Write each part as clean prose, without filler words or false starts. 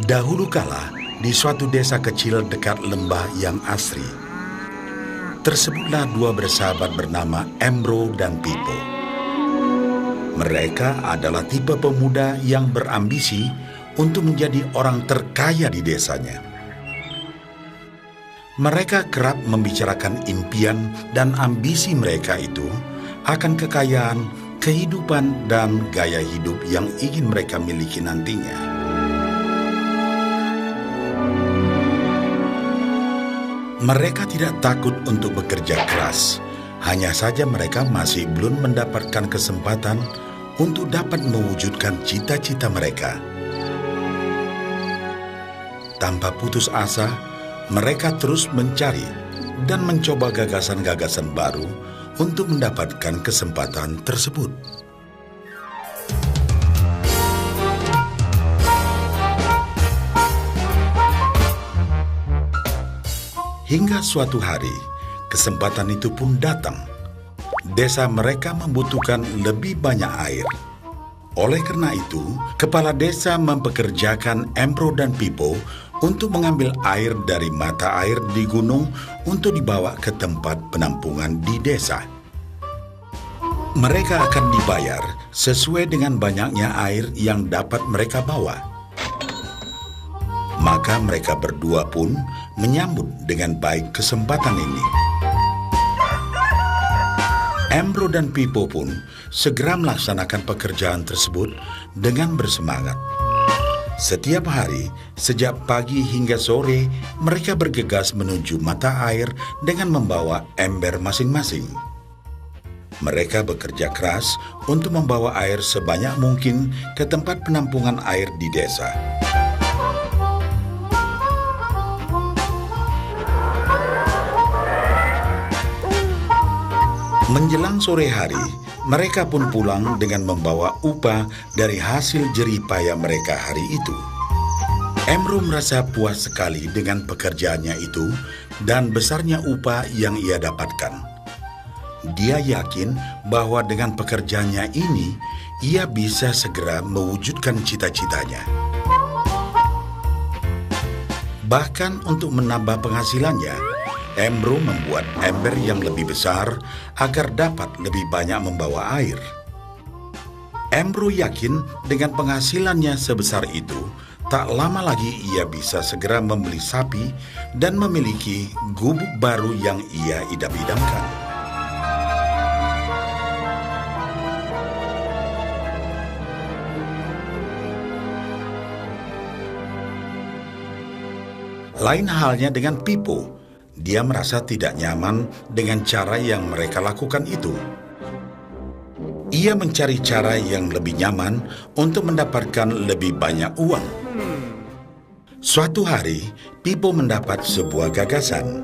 Dahulu kala, di suatu desa kecil dekat lembah yang asri, tersebutlah dua bersahabat bernama Embro dan Pipo. Mereka adalah tipe pemuda yang berambisi untuk menjadi orang terkaya di desanya. Mereka kerap membicarakan impian dan ambisi mereka itu akan kekayaan, kehidupan, dan gaya hidup yang ingin mereka miliki nantinya. Mereka tidak takut untuk bekerja keras, hanya saja mereka masih belum mendapatkan kesempatan untuk dapat mewujudkan cita-cita mereka. Tanpa putus asa, mereka terus mencari dan mencoba gagasan-gagasan baru untuk mendapatkan kesempatan tersebut. Hingga suatu hari, kesempatan itu pun datang. Desa mereka membutuhkan lebih banyak air. Oleh karena itu, kepala desa mempekerjakan Embro dan Pipo untuk mengambil air dari mata air di gunung untuk dibawa ke tempat penampungan di desa. Mereka akan dibayar sesuai dengan banyaknya air yang dapat mereka bawa. Maka mereka berdua pun menyambut dengan baik kesempatan ini. Embro dan Pipo pun segera melaksanakan pekerjaan tersebut dengan bersemangat. Setiap hari, sejak pagi hingga sore, mereka bergegas menuju mata air dengan membawa ember masing-masing. Mereka bekerja keras untuk membawa air sebanyak mungkin ke tempat penampungan air di desa. Menjelang sore hari, mereka pun pulang dengan membawa upah dari hasil jerih payah mereka hari itu. Embro merasa puas sekali dengan pekerjaannya itu dan besarnya upah yang ia dapatkan. Dia yakin bahwa dengan pekerjaannya ini, ia bisa segera mewujudkan cita-citanya. Bahkan untuk menambah penghasilannya, Embro membuat ember yang lebih besar agar dapat lebih banyak membawa air. Embro yakin dengan penghasilannya sebesar itu, tak lama lagi ia bisa segera membeli sapi dan memiliki gubuk baru yang ia idam-idamkan. Lain halnya dengan Pipo. Dia merasa tidak nyaman dengan cara yang mereka lakukan itu. Ia mencari cara yang lebih nyaman untuk mendapatkan lebih banyak uang. Suatu hari, Pipo mendapat sebuah gagasan.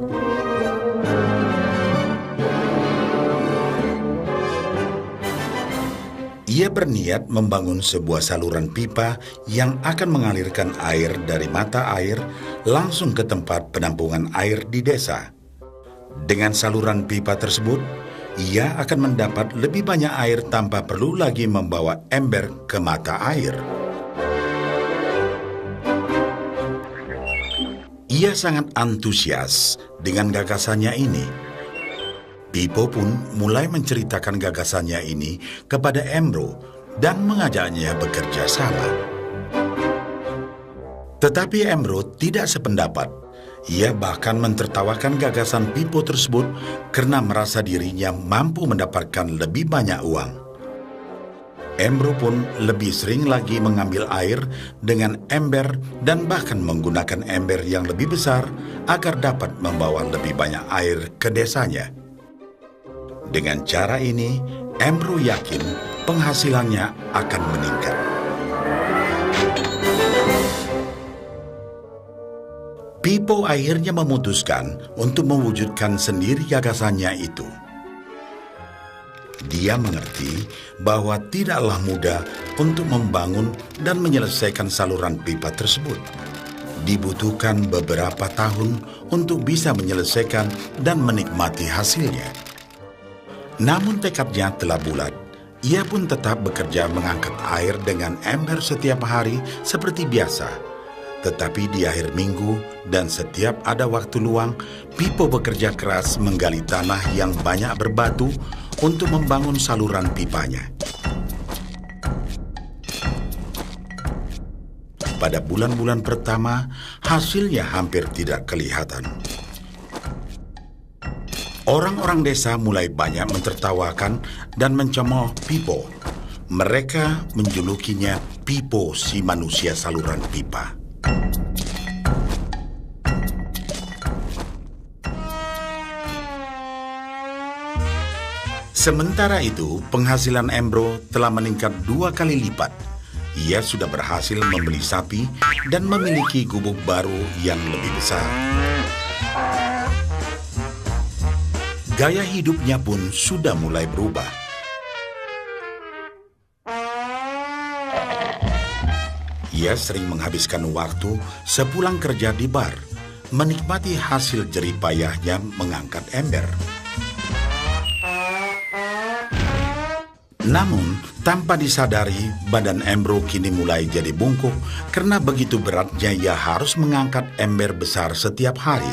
Ia berniat membangun sebuah saluran pipa yang akan mengalirkan air dari mata air langsung ke tempat penampungan air di desa. Dengan saluran pipa tersebut, ia akan mendapat lebih banyak air tanpa perlu lagi membawa ember ke mata air. Ia sangat antusias dengan gagasannya ini. Pipo pun mulai menceritakan gagasannya ini kepada Embro dan mengajaknya bekerja sama. Tetapi Embro tidak sependapat. Ia bahkan mentertawakan gagasan Pipo tersebut karena merasa dirinya mampu mendapatkan lebih banyak uang. Embro pun lebih sering lagi mengambil air dengan ember dan bahkan menggunakan ember yang lebih besar agar dapat membawa lebih banyak air ke desanya. Dengan cara ini, Embro yakin penghasilannya akan meningkat. Pipo akhirnya memutuskan untuk mewujudkan sendiri gagasannya itu. Dia mengerti bahwa tidaklah mudah untuk membangun dan menyelesaikan saluran pipa tersebut. Dibutuhkan beberapa tahun untuk bisa menyelesaikan dan menikmati hasilnya. Namun tekadnya telah bulat. Ia pun tetap bekerja mengangkat air dengan ember setiap hari seperti biasa. Tetapi di akhir minggu dan setiap ada waktu luang, Pipo bekerja keras menggali tanah yang banyak berbatu untuk membangun saluran pipanya. Pada bulan-bulan pertama, hasilnya hampir tidak kelihatan. Orang-orang desa mulai banyak mentertawakan dan mencemooh Pipo. Mereka menjulukinya Pipo si manusia saluran pipa. Sementara itu, penghasilan Embro telah meningkat 2 kali lipat. Ia sudah berhasil membeli sapi dan memiliki gubuk baru yang lebih besar. Gaya hidupnya pun sudah mulai berubah. Ia sering menghabiskan waktu sepulang kerja di bar, menikmati hasil jerih payahnya mengangkat ember. Namun, tanpa disadari, badan Embro kini mulai jadi bungkuk karena begitu beratnya ia harus mengangkat ember besar setiap hari.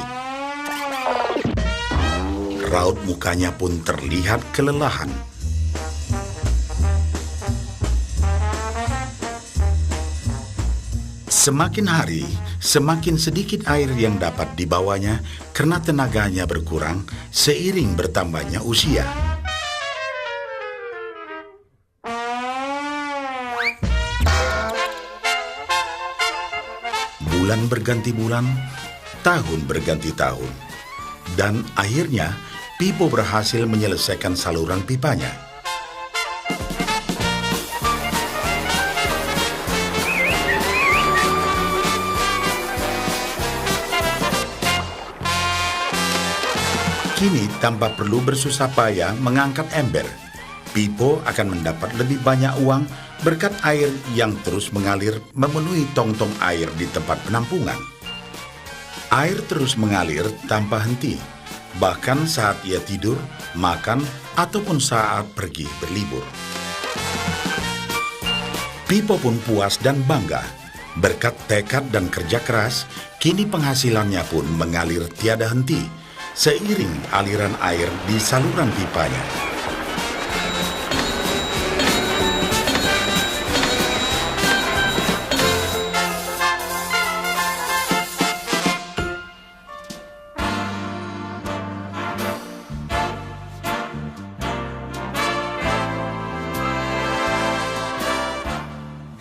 Raut mukanya pun terlihat kelelahan. Semakin hari, semakin sedikit air yang dapat dibawanya karena tenaganya berkurang seiring bertambahnya usia. Bulan berganti bulan, tahun berganti tahun. Dan akhirnya, Pipo berhasil menyelesaikan saluran pipanya. Kini, tanpa perlu bersusah payah mengangkat ember, Pipo akan mendapat lebih banyak uang berkat air yang terus mengalir memenuhi tong-tong air di tempat penampungan. Air terus mengalir tanpa henti, bahkan saat ia tidur, makan, ataupun saat pergi berlibur. Pipo pun puas dan bangga. Berkat tekad dan kerja keras, kini penghasilannya pun mengalir tiada henti, seiring aliran air di saluran pipanya.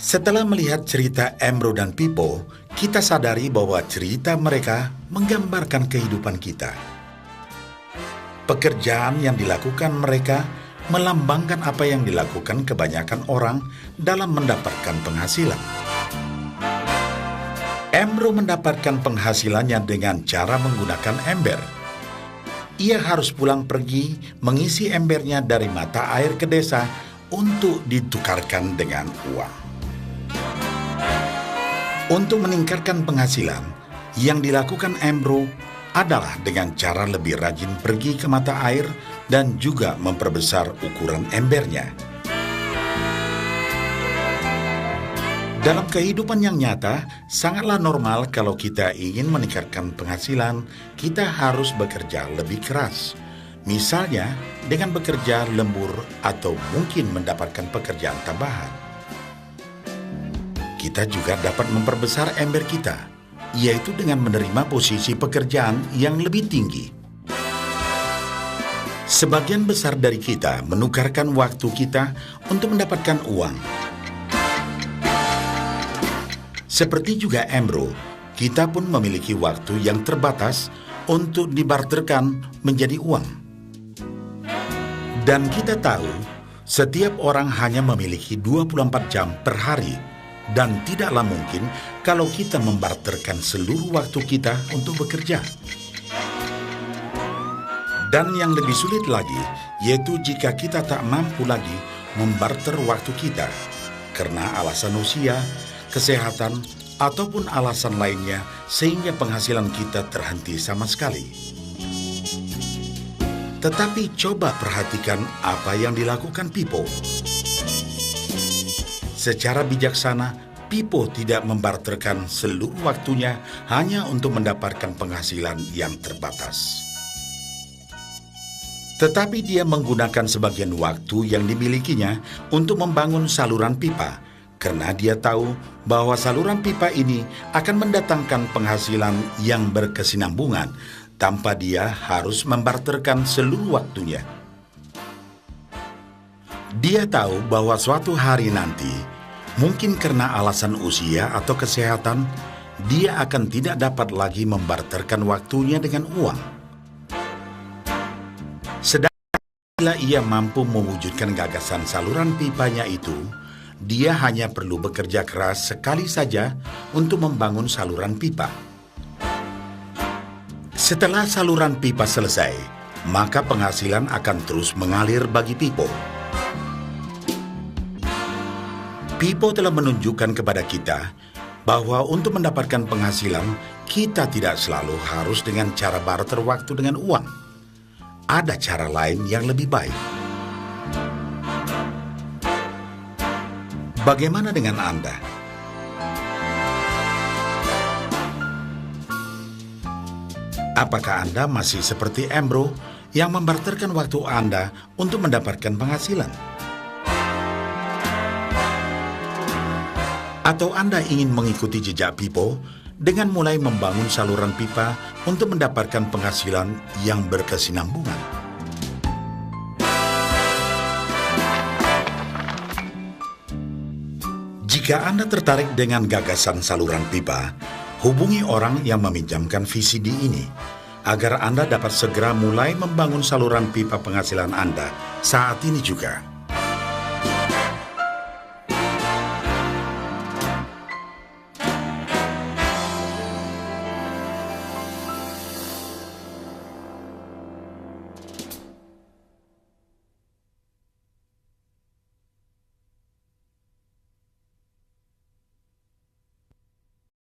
Setelah melihat cerita Embro dan Pipo, kita sadari bahwa cerita mereka menggambarkan kehidupan kita. Pekerjaan yang dilakukan mereka melambangkan apa yang dilakukan kebanyakan orang dalam mendapatkan penghasilan. Embro mendapatkan penghasilannya dengan cara menggunakan ember. Ia harus pulang pergi mengisi embernya dari mata air ke desa untuk ditukarkan dengan uang. Untuk meningkatkan penghasilan, yang dilakukan Embro adalah dengan cara lebih rajin pergi ke mata air dan juga memperbesar ukuran embernya. Dalam kehidupan yang nyata, sangatlah normal kalau kita ingin meningkatkan penghasilan, kita harus bekerja lebih keras. Misalnya, dengan bekerja lembur atau mungkin mendapatkan pekerjaan tambahan. Kita juga dapat memperbesar ember kita, yaitu dengan menerima posisi pekerjaan yang lebih tinggi. Sebagian besar dari kita menukarkan waktu kita untuk mendapatkan uang. Seperti juga Embro, kita pun memiliki waktu yang terbatas untuk dibarterkan menjadi uang. Dan kita tahu, setiap orang hanya memiliki 24 jam per hari, dan tidaklah mungkin kalau kita membarterkan seluruh waktu kita untuk bekerja. Dan yang lebih sulit lagi, yaitu jika kita tak mampu lagi membarter waktu kita, karena alasan usia, kesehatan, ataupun alasan lainnya sehingga penghasilan kita terhenti sama sekali. Tetapi coba perhatikan apa yang dilakukan Pipo. Secara bijaksana, Pipo tidak membarterkan seluruh waktunya hanya untuk mendapatkan penghasilan yang terbatas. Tetapi dia menggunakan sebagian waktu yang dimilikinya untuk membangun saluran pipa, karena dia tahu bahwa saluran pipa ini akan mendatangkan penghasilan yang berkesinambungan tanpa dia harus membarterkan seluruh waktunya. Dia tahu bahwa suatu hari nanti, mungkin karena alasan usia atau kesehatan, dia akan tidak dapat lagi membarterkan waktunya dengan uang. Sedangkan bila ia mampu mewujudkan gagasan saluran pipanya itu, dia hanya perlu bekerja keras sekali saja untuk membangun saluran pipa. Setelah saluran pipa selesai, maka penghasilan akan terus mengalir bagi Pipo. Pipo telah menunjukkan kepada kita bahwa untuk mendapatkan penghasilan, kita tidak selalu harus dengan cara barter waktu dengan uang. Ada cara lain yang lebih baik. Bagaimana dengan Anda? Apakah Anda masih seperti Embro yang membarterkan waktu Anda untuk mendapatkan penghasilan? Atau Anda ingin mengikuti jejak Pipo dengan mulai membangun saluran pipa untuk mendapatkan penghasilan yang berkesinambungan? Jika Anda tertarik dengan gagasan saluran pipa, hubungi orang yang meminjamkan VCD ini agar Anda dapat segera mulai membangun saluran pipa penghasilan Anda saat ini juga.